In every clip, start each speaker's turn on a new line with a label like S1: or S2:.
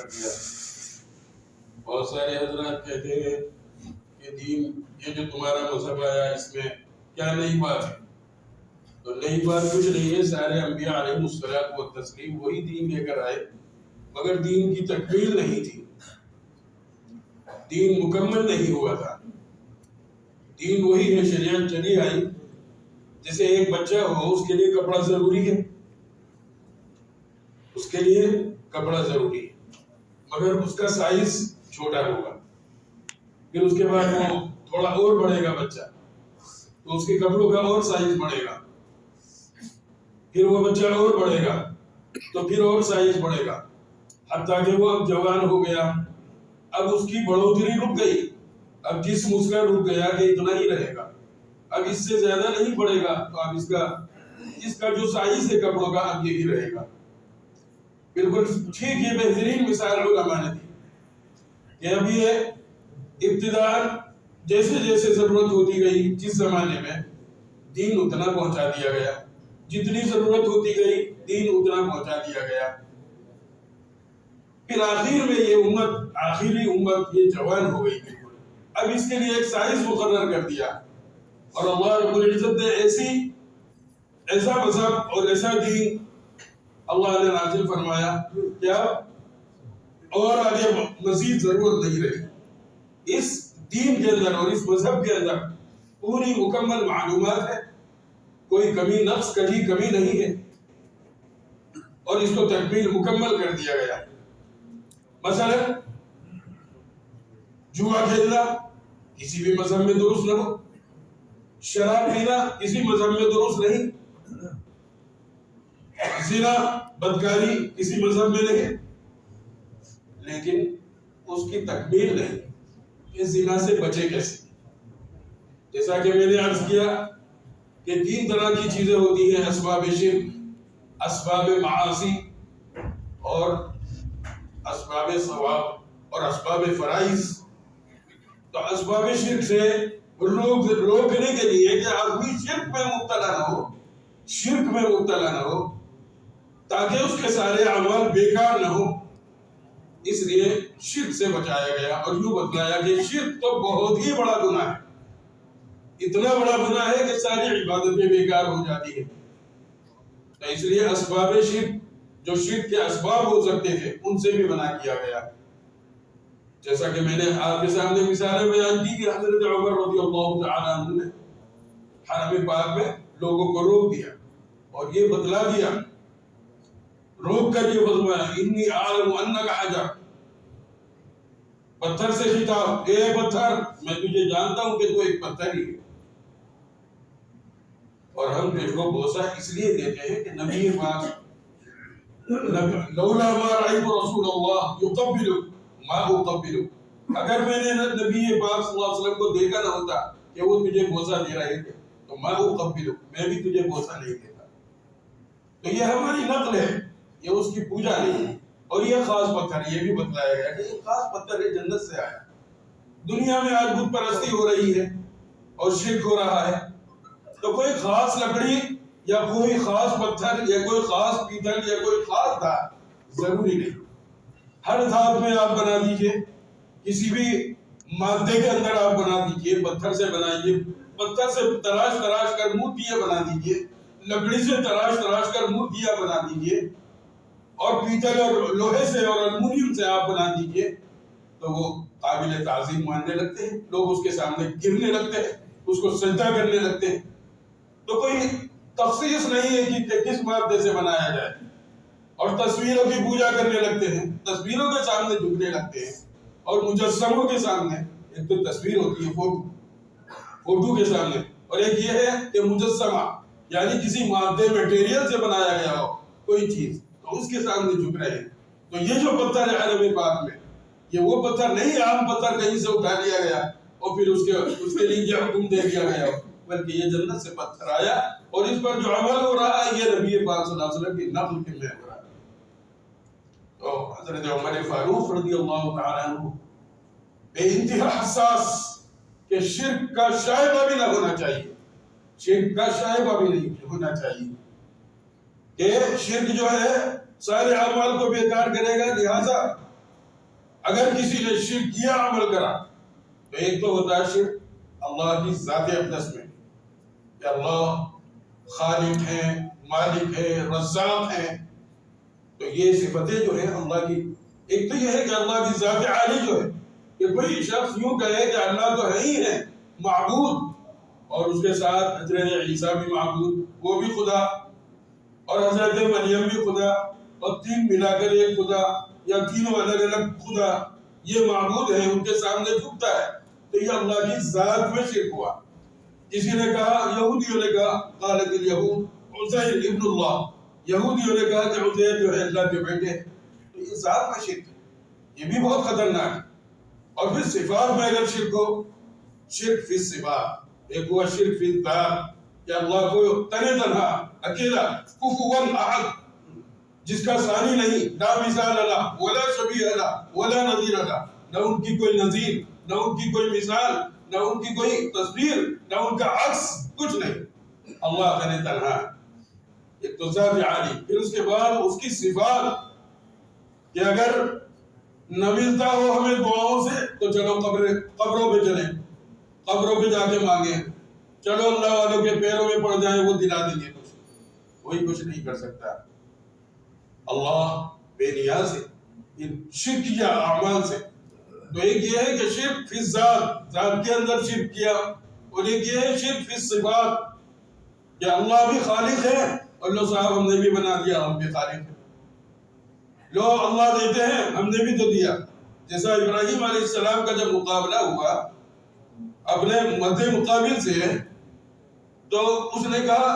S1: کر دیا۔ بہت سارے حضرات کہتے ہیں کہ دین یہ جو تمہارا مذہب آیا اس میں کیا نئی بات ہے؟ تو نئی بات کچھ نہیں ہے، سارے انبیاء علیہ الصلوۃ والتسلیم وہی دین لے کر آئے، مگر دین کی تکمیل نہیں تھی، دین مکمل نہیں ہوا تھا۔ دین وہی ہے، شریعت چلی آئی۔ جیسے ایک بچہ ہو، اس کے لیے کپڑا ضروری ہے، اس کے لیے کپڑا ضروری ہے، مگر اس کا سائز چھوٹا ہوگا، پھر اس کے بعد وہ تھوڑا اور بڑھے گا بچہ، تو اس کے کپڑوں کا اور سائز بڑھے گا، پھر وہ بچہ اور بڑھے گا تو پھر اور سائز بڑھے گا، حتیٰ کہ وہ اب جوان ہو گیا، اب اس کی بڑھوتری رک گئی، اب جسم اس کا رک گیا کہ اتنا ہی رہے گا، اب اس سے زیادہ نہیں بڑھے گا، تو اب اس کا جو سائز ہے کپڑوں کا اب یہی رہے گا۔ بالکل ٹھیک یہ بہترین مثال علماء نے دی کہ اب یہ ابتداء جیسے جیسے ضرورت ہوتی گئی، جس زمانے میں دین اتنا پہنچا دیا گیا، جتنی ضرورت ہوتی گئی دین اتنا پہنچا دیا گیا، پھر آخر میں یہ امت، آخری امت یہ جوان ہو گئی بالکل، اب اس کے لیے ایک سائز مقرر کر دیا، اور اللہ رب العزت نے ایسا مذہب اور ایسا دین اللہ نے نازل فرمایا کیا اور آگے مزید ضرورت نہیں رہی۔ اس دین کے اندر اور اس مذہب کے اندر پوری مکمل معلومات ہے، کوئی کمی نقص کہیں کمی نہیں ہے، اور اس کو تکمیل مکمل کر دیا گیا۔ مثلا جوا کھیلنا کسی بھی مذہب میں درست نہ ہو، شراب پینا کسی مذہب میں درست نہیں، زنا بدکاری کسی مذہب میں نہیں، لیکن اس کی تکمیل نہیں کہ زنا سے بچے کیسے۔ جیسا کہ میں نے عرض کیا کہ 3 طرح کی چیزیں ہوتی ہیں، اسباب شرک، اسباب معاصی اور اسباب ثواب اور اسباب فرائض۔ تو اسباب شرک سے روکنے کے لیے کہ آدمی شرک میں مبتلا نہ ہو، شرک میں مبتلا نہ ہو، تاکہ اس کے سارے اعمال بیکار نہ ہو، اس لیے شرک سے بچایا گیا، اور یوں بتلایا کہ شرک تو بہت ہی بڑا گناہ ہے، اتنا بڑا گناہ ہے کہ ساری عبادتیں بیکار ہو جاتی ہیں۔ تو اس لیے اسباب شرک، جو شرک کے اسباب ہو سکتے تھے، ان سے بھی منع کیا گیا۔ جیسا کہ میں نے آپ کے سامنے مثالیں بیان کی کہ حضرت عمر رضی اللہ تعالی عنہ نے حرم پاک میں لوگوں کو روک دیا اور یہ بتلا دیا، روک کر یہ بتلایا انی اعلم انک حجر، پتھر سے خطاب، اے پتھر میں تجھے جانتا ہوں کہ تو ایک پتھر ہی ہے۔ اور ہم تجھ کو بوسہ اس لیے دیتے ہیں کہ نبی پاک لولا ما رأيت رسول اللہ یقبل ما اقبل، اگر میں نے نبی پاک صلی اللہ علیہ وسلم کو دیکھا نہ ہوتا کہ وہ تجھے بوسہ دے رہے تھے تو ما اقبل، میں بھی تجھے بوسہ نہیں دیتا۔ تو یہ ہماری نقل ہے، یہ اس کی پوجا نہیں ہے۔ اور یہ خاص پتھر، یہ بھی بتلایا گیا کہ یہ خاص پتھر ہے، جنت سے آیا۔ دنیا میں آج بت پرستی ہو رہی ہے اور شرک ہو رہا ہے، تو کوئی خاص لکڑی یا کوئی خاص پتھر یا کوئی خاص پیتل یا کوئی خاص دھات ضروری نہیں، ہر دھات میں آپ بنا دیجئے، کسی بھی مادے کے اندر آپ بنا دیجئے، پتھر سے بنائیے، پتھر سے تراش تراش کر مورتیاں بنا دیجئے، لکڑی سے تراش تراش کر مورتیاں بنا دیجئے، اور پیتل اور لوہے سے اور المونیم سے آپ بنا دیجئے، تو وہ قابل تعظیم ماننے لگتے ہیں، لوگ اس کے سامنے گرنے لگتے ہیں، اس کو سجدہ کرنے لگتے ہیں۔ تو کوئی تخصیص نہیں ہے کہ کس مادے سے بنایا جائے، اور تصویروں کی پوجا کرنے لگتے ہیں، تصویروں کے سامنے جھکنے لگتے ہیں، اور مجسموں کے سامنے، ایک تو تصویر ہوتی ہے فوٹو کے سامنے، اور ایک یہ ہے کہ مجسمہ یعنی کسی مادے میٹیریل سے بنایا گیا ہو کوئی چیز، تو اس کے سامنے جھک رہے ہیں۔ تو یہ جو پتھر ہے حرم پاک میں، یہ وہ پتھر نہیں عام پتھر کہیں سے اٹھا لیا گیا اور پھر اس کے لیے یہ حکم دے دیا گیا، بلکہ یہ جنت سے پتھر آیا، اور اس پر جو عمل ہو رہا ہے یہ نبی پاک صلی اللہ علیہ وسلم کی نقل کے میں ہو رہا ہے۔ تو حضرت عمر فاروق رضی اللہ تعالیٰ عنہ بے انتہا حساس کہ شرک کا شائبہ بھی نہ ہونا چاہیے، شرک کا شائبہ بھی نہیں ہونا چاہیے، کہ شرک جو ہے سارے اعمال کو بیکار کرے گا، لہذا اگر کسی نے شرکیہ عمل کرا تو ایک تو ہوتا ہے شرک اللہ کی ذات اقدس میں کہ اللہ خالق ہیں، مالک ہے، رزاق ہیں، تو یہ صفتیں جو ہیں اللہ کی. ایک تو یہ ہے کہ اللہ کی ذات عالی جو ہے کہ کوئی شخص یوں کہے کہ اللہ تو ہے ہی ہے معبود، اور اس کے ساتھ حضرت عیسیٰ بھی معبود، وہ بھی خدا، اور حضرت مریم بھی خدا، اور تین ملا کر ایک خدا یا تینوں الگ الگ خدا یہ معبود ہیں، ان کے سامنے جھکتا ہے، تو یہ اللہ کی ذات میں شرک ہوا. کسی نے کہا، یہودیوں نے کہا قالت الیہود عزیر ابن اللہ، یہودیوں نے کہا کہ عزیر جو ہے اللہ کے بیٹے ہیں، تو یہ ذات میں شرک ہے، یہ بھی بہت خطرناک ہے. اور پھر صفات میں اگر شرک ہو، شرک فی الصفات، ایک ہوا شرک فی الذات کہ اللہ کو تنہ تنہا اکیلا کفوا احد جس کا ثانی نہیں، لا مثال لہ ولا شبیہ لہ ولا نظیر لہ، نہ ان کی کوئی نظیر، نہ ان کی کوئی مثال، نہ ان کی کوئی تصویر، نہ ان کا عکس، کچھ نہیں. اللہ تنہ تنہا، ایک تو ذات عالی. پھر اس کے بعد اس کی صفات کہ اگر نہ ملتا ہو ہمیں دعاؤں سے تو چلو قبروں پہ چلیں، قبروں پہ جا کے مانگیں، چلو اللہ والوں کے پیروں میں پڑ جائیں، وہ دلا دیں گے کچھ. کوئی کچھ نہیں کر سکتا. اللہ بے نیاز ہے ان شرکیہ اعمال سے. تو ایک یہ ہے کہ شرک فی الذات، ذات کے اندر شرک کیا، اور ایک یہ ہے شرک فی الصفات کہ اللہ بھی خالق ہے اور لو صاحب ہم نے بھی بنا دیا ہم بھی خالق ہیں، لو اللہ دیتے ہیں ہم نے بھی تو دیا. جیسا ابراہیم علیہ السلام کا جب مقابلہ ہوا اپنے مد مقابل سے، تو اس نے کہا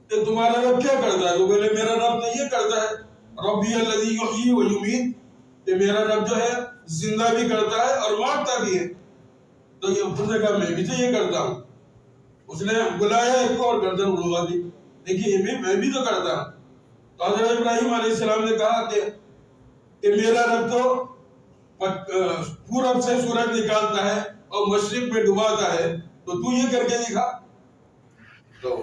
S1: کہ تمہارا رب کیا کرتا ہے؟ تو بولے میرا رب تو یہ کرتا ہے، ربی الذی یحیی و یمیت، کہ میرا رب جو ہے زندہ بھی کرتا ہے اور مارتا بھی ہے. تو یہ اس نے کہا میں بھی تو یہ کرتا ہوں. اس نے بلایا ایک اور گردن اڑوا دی، دیکھیے میں بھی تو کرتا ہوں. تو حضرت ابراہیم علیہ السلام نے کہا کہ میرا رب تو پورب سے سورج نکالتا ہے اور مشرق میں ڈباتا ہے، تو تو یہ کر کے دکھا. تو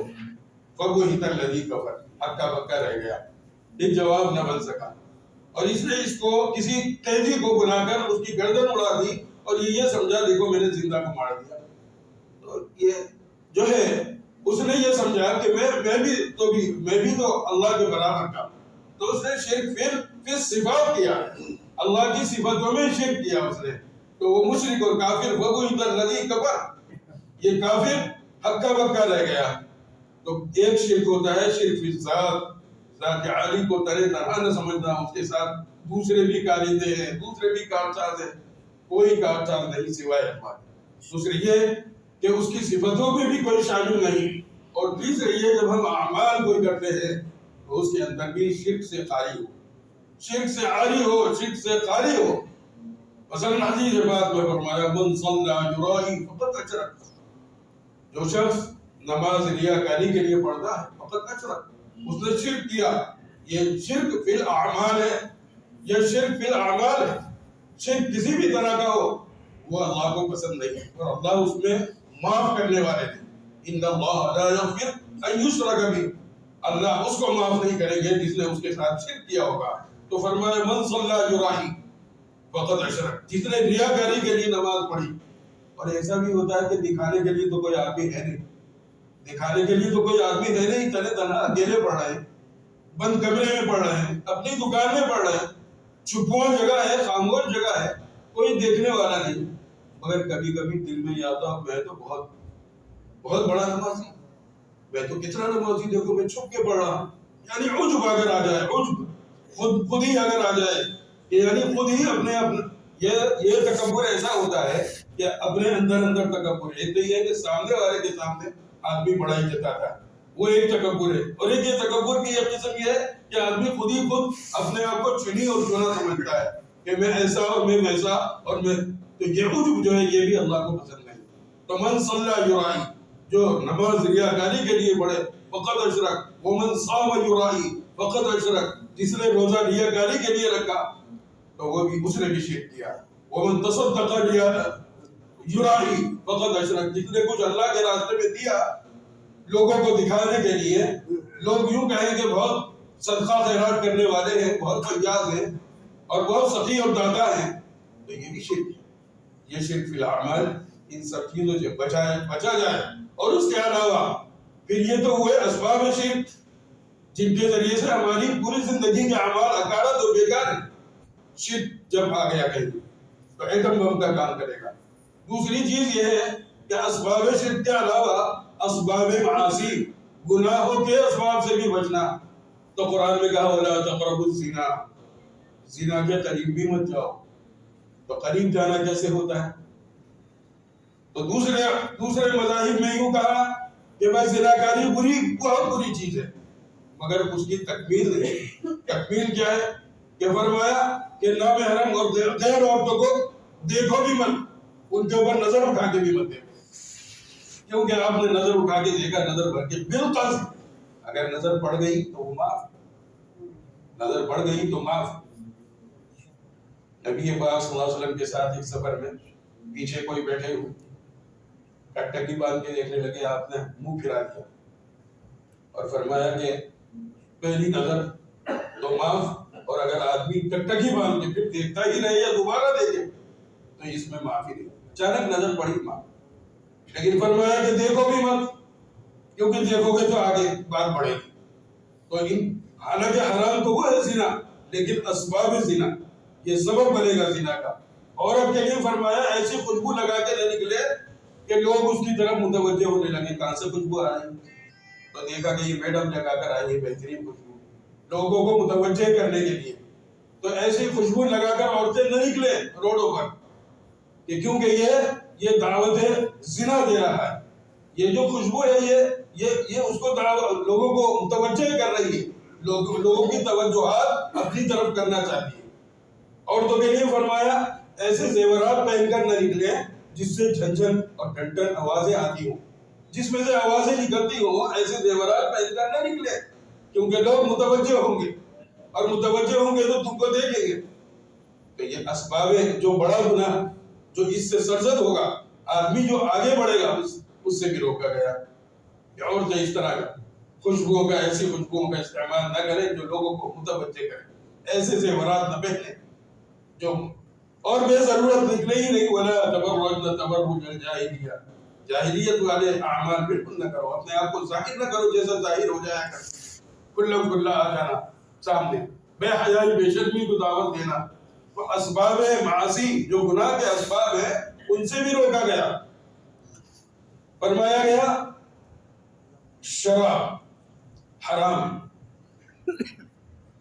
S1: فَبُهِتَ الَّذِي كَفَرَ، ہکا بکا رہ گیا، ایک جواب نہ بن سکا. اور اس نے اس کو کسی قیدی کو بلا کر اس کی گردن اڑا دی اور یہ سمجھا دیکھو میں نے زندہ کو مار دیا. تو یہ جو ہے اس نے یہ سمجھا کہ میں بھی تو اللہ کے برابر کا. تو اس نے شرک پھر صفات کیا، اللہ کی صفتوں میں شرک کیا اس نے. تو وہ مشرک اور کافر، فَبُهِتَ الَّذِي كَفَرَ، یہ کافر ہکا بکا رہ گیا. تو ایک شرک ہوتا ہے شرک فی الذات، ذات عالی کو تنہ تنہا نہ سمجھنا، اس کے ساتھ دوسرے بھی کارندے ہیں، دوسرے بھی کارساز ہیں، کوئی کارساز نہیں سوائے اللہ. دوسری یہ کہ اس کی صفتوں میں بھی کوئی شامل نہیں. اور تیسرے یہ جب ہم اعمال کوئی کرتے ہیں تو اس کے اندر بھی شرک سے خالی ہو، شرک سے عاری ہو، شرک سے خالی ہو. مثلا حدیث بات میں فرمایا من صلی یرائی فقط اشرک، جو شخص نماز ریاکاری کے لیے پڑھتا ہے فقط اشرک، اس نے شرک کیا. یہ شرک فی الاعمال ہے، یہ شرک فی الاعمال ہے. شرک کسی بھی طرح کا ہو وہ اللہ کو پسند نہیں ہے، اور اللہ اس میں معاف کرنے والے ہیں. ان اللہ لا یغفر ان یشرک بہ، اللہ اس کو معاف نہیں کریں گے جس نے اس کے ساتھ شرک کیا ہوگا. تو فرمایا من صلی یرائی فقط اشرک، جس نے ریاکاری کے لیے نماز پڑھی. اور ایسا بھی ہوتا ہے کہ دکھانے کے لیے تو کوئی آدمی ہے نہیں، دکھانے کے لیے تو کوئی آدمی ہے نہیں، تنہ تنہا اکیلے پڑھ رہے ہیں، بند کمرے میں پڑھ رہے ہیں، اپنی دکان میں پڑھ رہے ہیں، چھپوا جگہ ہے، خاموش جگہ ہے، کوئی دیکھنے والا نہیں. مگر کبھی کبھی دل میں یہ آتا میں تو بہت بڑا نمازی، میں تو کتنا نمازی، دیکھو میں چھپ کے پڑھ رہا ہوں. یعنی عجب اگر آ جائے، عجب خود ہی اگر آ جائے کہ یعنی خود ہی اپنے یہ تکبر ایسا ہوتا ہے کہ اپنے اندر تکبر. ایک تو یہ ہے کہ سامنے والے کے سامنے آدمی بڑا ہی جتاتا ہے، وہ ایک تکبر ہے. اور ایک یہ تکبر کی ایک قسم یہ ہے کہ آدمی خود اپنے آپ کو چنی اور چنا سمجھتا ہے کہ میں ایسا اور میں ویسا اور میں. تو یہ عجب جو ہے یہ بھی اللہ کو پسند نہیں. تو من صلی یرائی، جو نماز ریاکاری کے لیے پڑھے فقط اشرک، ومن صام یرائی فقط اشرک، جس نے روزہ ریاکاری کے لیے رکھا تو وہ بھی اس نے بھی شرک کیا. ومن تصدق یرائی فقط اشرک، جس نے کچھ اللہ کے راستے میں دیا لوگوں کو دکھانے کے لیے، لوگ یوں کہیں کہ بہت صدقہ خیرات کرنے والے ہیں، بہت فیاض ہیں اور بہت سخی اور داتا ہیں، تو یہ بھی شرک ہے. یہ شرک فی الاعمال ان سب چیزوں سے بچا جائے. اور اس کے علاوہ پھر یہ تو ہوئے اسباب شرک جن کے ذریعے سے ہماری پوری زندگی کے اعمال اکارت اور بیکار ہیں. شرک جب آ گیا کہیں تو ایٹم بم کا کام کرے گا. دوسری چیز یہ ہے کہ اسباب شرک کے علاوہ اسباب معاصی گناہوں کے اسباب سے بھی بچنا. تو قرآن میں کہا وَلَا تَقْرَبُوا الزِّنَا، زنا کے قریب بھی مت جاؤ. تو قریب جانا کیسے ہوتا ہے؟ تو دوسرے مذاہب میں یوں کہا کہ بس زناکاری بہت بری چیز ہے، مگر اس کی تکمیل نہیں. تکمیل کیا ہے کہ فرمایا کہ نامحرم اور غیر عورتوں کو دیکھو بھی مت، ان کے اوپر نظر اٹھا کے بھی مت دیکھو. کیونکہ آپ نے نظر اٹھا کے دیکھا نظر بھر کے بالقصد، اگر نظر پڑ گئی تو وہ معاف، نظر پڑ گئی تو معاف. نبی پاک صلی اللہ علیہ وسلم کے ساتھ ایک سفر میں پیچھے کوئی بیٹھے ہوئے ٹکٹکی باندھ کے دیکھنے لگے. آپ نے منہ پھرا دیا اور فرمایا کہ پہلی نظر تو معاف، اور اگر آدمی ٹکٹکی باندھ کے پھر دیکھتا ہی رہے یا دوبارہ دیکھے تو اس میں معافی نہیں. اچانک نظر پڑی معاف، لیکن فرمایا کہ دیکھو بھی مت، کیونکہ دیکھو گے تو آگے بات بڑھے گی. تو حالانکہ حرام تو وہ ہے زنا، لیکن اسباب زنا یہ سبب بنے گا زنا کا. عورت کے لیے فرمایا ایسی خوشبو لگا کے نہ نکلے کہ لوگ اس کی طرف متوجہ ہونے لگے کہاں سے خوشبو آ رہی. تو دیکھا کہ یہ میڈم لگا کر آئی ہے بہترین خوشبو لوگوں کو متوجہ کرنے کے لیے. تو ایسی خوشبو لگا کر عورتیں نہ نکلے روڈوں پر، کہ کیونکہ یہ دعوت زنا دے رہا ہے. یہ جو خوشبو ہے یہ اس کو لوگوں کو متوجہ کر رہی ہے، لوگوں کی توجہات اپنی طرف کرنا چاہتی ہے. عورتوں کے لیے فرمایا ایسے زیورات پہن کر نہ نکلے جس سے جھنجھن اور ٹنٹن آوازیں آتی ہوں، جس میں سے آوازیں نکلتی ہوں. ایسے زیورات پہن کر نہ نکلے کیونکہ لوگ متوجہ ہوں گے، اور متوجہ ہوں گے تو تم کو دیکھیں گے. تو یہ اسباب جو بڑا گناہ جو اس سے سرزد ہوگا، آدمی جو آگے بڑھے گا اس سے بھی روکا گیا. عورتیں اس طرح کا خوشبوؤں کا ایسی خوشبوؤں کا استعمال نہ کریں جو لوگوں کو متوجہ کریں. ایسے زیورات نہ پہنیں جو اور بے ضرورت نکلے ہی نہیں. ولا تبرجن تبرج الجاہلیہ، جاہلیت والے اعمال بالکل نہ کرو. اپنے آپ کو ظاہر نہ کرو جیسا ظاہر ہو جایا کر، کھلم کھلا آ جانا سامنے، بے حیائی بے شرمی کو دعوت دینا. تو اسباب معاصی جو گناہ کے اسباب ہیں ان سے بھی روکا گیا. فرمایا گیا شراب حرام،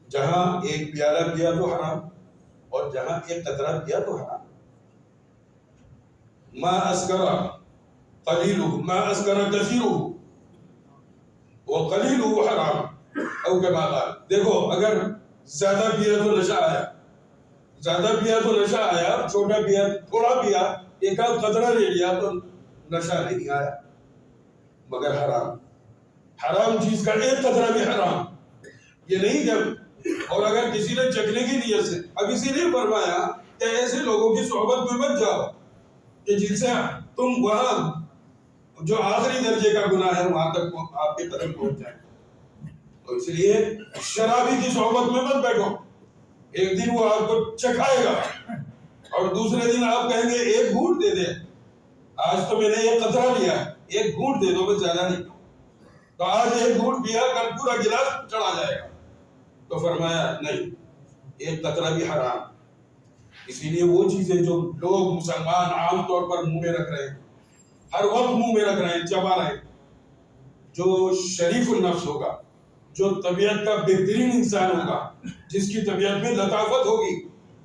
S1: جہاں ایک پیالہ پیا تو حرام، اور جہاں ایک قطرہ پیا تو حرام. ما اسکر قلیلہ ما اسکر کثیرہ وقلیلہ حرام او کما قال. دیکھو اگر زیادہ پیا تو نشہ آیا، زیادہ پیا تو نشہ آیا، چھوٹا پیا تھوڑا پیا ایک آدھ قطرہ لے لیا تو نشہ نہیں آیا. مگر حرام چیز کا ایک قطرہ بھی حرام، یہ نہیں جب. اور اگر کسی نے چکھنے کی نیت سے، اب اسی لیے فرمایا کہ ایسے لوگوں کی صحبت میں مت جاؤ کہ جن سے تم وہاں جو آخری درجے کا گناہ ہے وہاں تک آپ کے قدم پہنچ جائیں. تو اس لیے شرابی کی صحبت میں مت بیٹھو. ایک دن وہ آپ کو چکھائے گا اور دوسرے دن آپ کہیں گے ایک گھونٹ دے دے. آج تو میں نے ایک قطرہ لیا، ایک گھونٹ دے دو، میں زیادہ نہیں. تو آج ایک گھونٹ پیا کل پورا گلاس چڑھا جائے گا. تو فرمایا نہیں، ایک قطرہ بھی حرام. اسی لیے وہ چیزیں جو لوگ مسلمان عام طور پر منہ میں رکھ رہے ہیں، ہر وقت منہ میں رکھ رہے ہیں، چبا رہے ہیں، جو شریف النفس ہوگا، جو طبیعت کا بہترین انسان ہوگا، جس کی طبیعت میں لطافت ہوگی،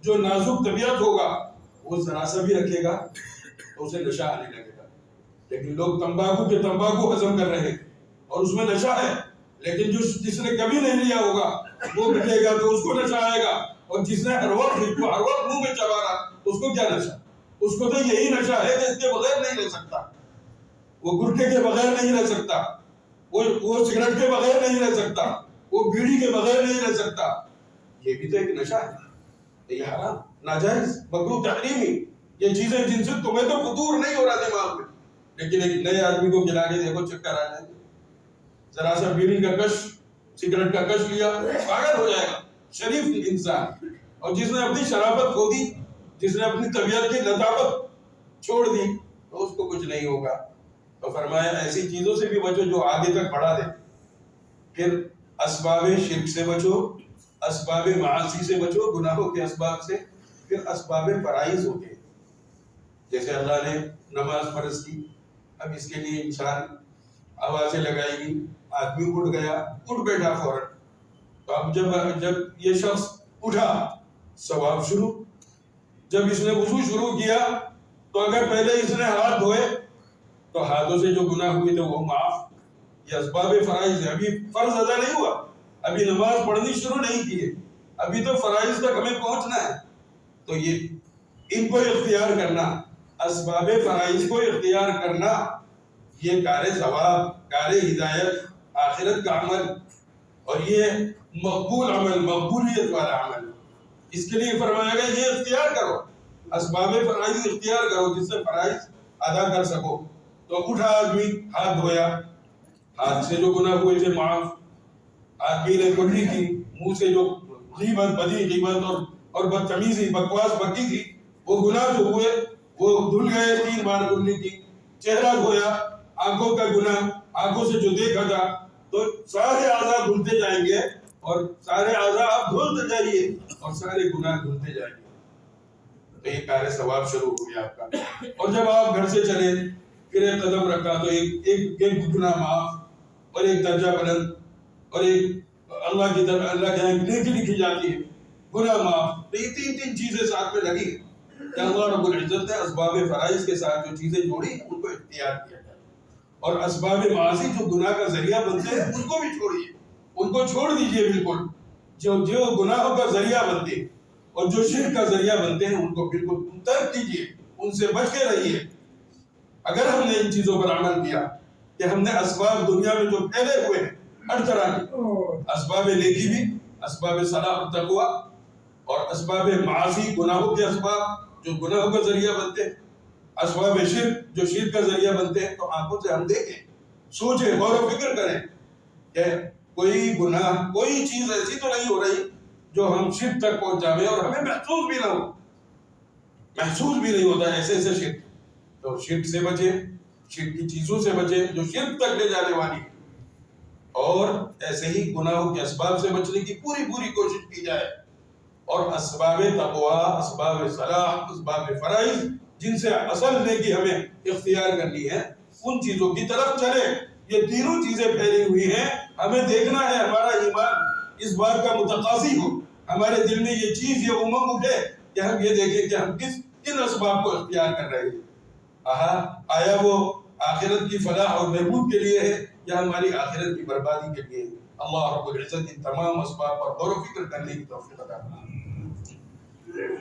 S1: جو نازک طبیعت ہوگا، وہ ذرا سا بھی رکھے گا تو اسے نشہ آنے لگے گا. لیکن لوگ تمباکو ہضم کر رہے ہیں اور اس میں نشہ ہے، لیکن جس نے کبھی نہیں لیا ہوگا وہ ملے گا تو اس کو نشہ آئے گا. اور جس نے ہر وقت منہ میں چبا رہا اس کو کیا نشہ؟ اس کو تو یہی نشہ ہے کہ اس کے بغیر نہیں رہ سکتا، وہ گٹکے کے بغیر نہیں رہ سکتا، وہ سگریٹ کے بغیر نہیں رہ سکتا، وہ بیڑی کے بغیر نہیں رہ سکتا. یہ بھی تو ایک نشہ ہے. یہ حرام، ناجائز، مکروہ، تحریمی، یہ چیزیں جن سے تمہیں تو فطور نہیں ہو رہا دماغ میں، لیکن ایک نئے آدمی کو کھلا کے دیکھو چکر آ جائے گا. ذرا سا بیڑی کا کش، سگریٹ کا کش لیا، پاگل ہو جائے گا. شریف انسان، اور جس نے اپنی شرافت کھو دی جس نے اپنی طبیعت کی لطافت چھوڑ دی تو اس کو کچھ نہیں ہوگا. تو فرمایا ایسی چیزوں سے بھی بچو جو آگے تک بڑھا دے. پھر اسباب شرک سے بچو، اسباب معاصی سے بچو، گناہوں کے اسباب سے. پھر اسباب فرائض ہوتے ہیں، جیسے اللہ نے نماز فرض کی، اب اس کے لیے انسان آوازیں لگائے گی، آدمی اٹھ گیا، اٹھ بیٹھا فوراً، تو اب جب یہ شخص اٹھا ثواب شروع. جب اس نے وضو شروع کیا تو اگر پہلے اس نے ہاتھ دھوئے تو ہاتھوں سے جو گناہ ہوئے تھے وہ معاف. یہ اسباب فرائض ہے. ابھی فرض ادا نہیں ہوا، ابھی نماز پڑھنی شروع نہیں کی ہے، ابھی تو فرائض تک ہمیں پہنچنا ہے. تو یہ ان کو اختیار کرنا، اسباب فرائض کو اختیار کرنا، یہ کار ثواب، کار ہدایت، آخرت کا عمل، اور یہ مقبول عمل، مقبولیت والا عمل. اس کے لیے فرمایا گیا یہ اختیار کرو، اسباب فرائض اختیار کرو جس سے فرائض ادا کر سکو. تو اٹھا آدمی، ہاتھ دھویا، ہاتھ سے جو گناہ ہوئے تھے معاف. آدمی نے کلی کی، منہ سے جو غیبت، بدی غیبت اور بدتمیزی، بکواس بکی تھی، وہ گناہ جو ہوئے وہ دھل گئے. 3 بار کلی کی. چہرہ دھویا، آنکھوں کا گناہ، آنکھوں سے جو دیکھا تھا، تو سارے اعضاء دھلتے جائیں گے، اور سارے اعضاء آپ دھلتے جائیے اور سارے گناہ دھلتے جائیں گے. تو یہ کار ثواب شروع ہو گیا آپ کا. اور جب آپ گھر سے چلے، پھر ایک قدم رکھا تو ایک گناہ معاف، اور ایک درجہ بلند، اور ایک اللہ کی طرف اللہ کے یہاں نیکی لکھی جاتی ہے، گناہ معاف. تو یہ تین چیزیں ساتھ میں لگی کہ اللہ رب العزت نے اسباب فرائض کے ساتھ جو چیزیں جوڑی ان کو اختیار کیا جائے، اور اسباب معاصی جو گناہ کا ذریعہ بنتے ہیں ان کو بھی چھوڑیے، ان کو چھوڑ دیجئے بالکل. جو گناہوں کا ذریعہ بنتے ہیں اور جو شرک کا ذریعہ بنتے ہیں ان کو بالکل ترک کیجئے، ان سے بچ کے رہیے. اگر ہم نے ان چیزوں پر عمل کیا کہ ہم نے اسباب دنیا میں جو پھیلے ہوئے ہیں ہر طرح کے اسباب نیکی بھی، اسباب صلاح و تقوی، اور اسباب معاصی گناہوں کے اسباب جو گناہوں کا ذریعہ بنتے ہیں، اسباب شرک جو شرک کا ذریعہ بنتے ہیں، تو آنکھوں سے ہم دیکھیں، سوچیں، غور و فکر کریں کہ کوئی گناہ، کوئی چیز ایسی تو نہیں ہو رہی جو ہم شرک تک پہنچ جائیں اور ہمیں محسوس بھی نہ ہو، محسوس بھی نہیں ہوتا ایسے شرک. تو شرک سے بچے، شرک کی چیزوں سے بچے جو شرک تک لے جانے والی ہے، اور ایسے ہی گناہوں کے اسباب سے بچنے کی پوری کوشش کی جائے، اور اسباب تقوی، اسباب صلاح، اسباب فرائض جن سے اصل نیکی ہمیں اختیار کرنی ہے ان چیزوں کی طرف چلے. یہ تینوں چیزیں پھیلی ہوئی ہیں، ہمیں دیکھنا ہے ہمارا ایمان اس بات کا متقاضی ہو، ہمارے دل میں یہ چیز، یہ امنگ اٹھے کہ ہم یہ دیکھیں کہ ہم کن اسباب کو اختیار کر رہے ہیں. آیا وہ آخرت کی فلاح اور بہبود کے لیے ہے یا ہماری آخرت کی بربادی کے لیے ہے؟ اللہ رب العزت ان تمام اسباب پر غور و فکر کرنے کی توفیق عطا فرمائے.